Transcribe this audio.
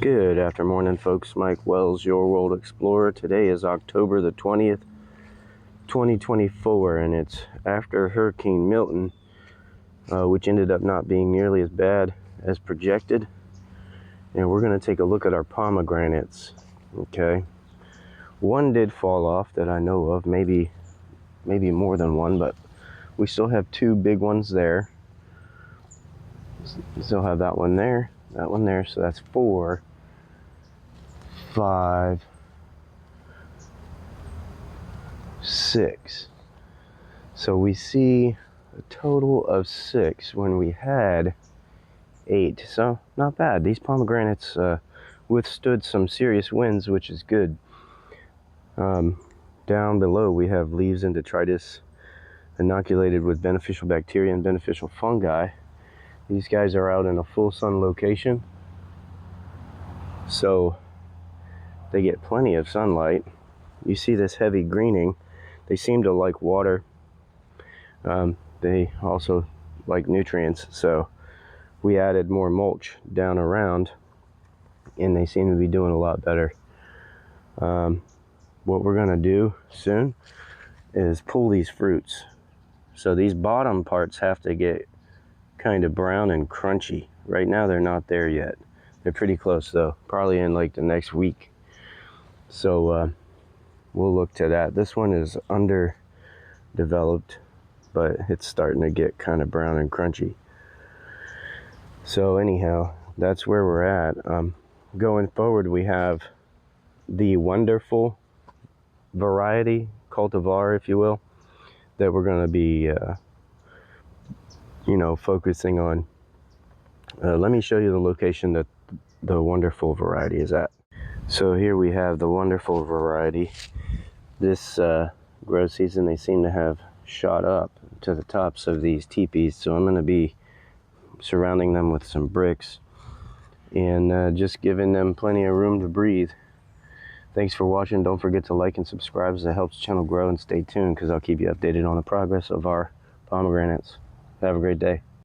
Good after morning, folks. Mike Wells, your World Explorer. Today is October the 20th, 2024, and it's after Hurricane Milton, which ended up not being nearly as bad as projected. And we're going to take a look at our pomegranates. Okay, one did fall off that I know of, maybe more than one, but we still have two big ones there. We still have that one there, so that's 4, 5, 6. So we see a total of 6 when we had 8. So not bad. These pomegranates withstood some serious winds, which is good. Down below we have leaves and detritus inoculated with beneficial bacteria and beneficial fungi. These guys are out in a full sun location, so they get plenty of sunlight. You see this heavy greening. They seem to like water. They also like nutrients, so we added more mulch down around and they seem to be doing a lot better. What we're gonna do soon is pull these fruits. So these bottom parts have to get kind of brown and crunchy. Right now they're not there yet. They're pretty close though, probably in like the next week. So we'll look to that. This one is underdeveloped, but it's starting to get kind of brown and crunchy. So anyhow, that's where we're at. Going forward, we have the wonderful variety, cultivar, if you will, that we're going to be focusing on. Let me show you the location that the wonderful variety is at. So here we have the wonderful variety. This grow season they seem to have shot up to the tops of these teepees, so I'm going to be surrounding them with some bricks and just giving them plenty of room to breathe. Thanks for watching. Don't forget to like and subscribe, as it helps the channel grow, and stay tuned because I'll keep you updated on the progress of our pomegranates. Have a great day.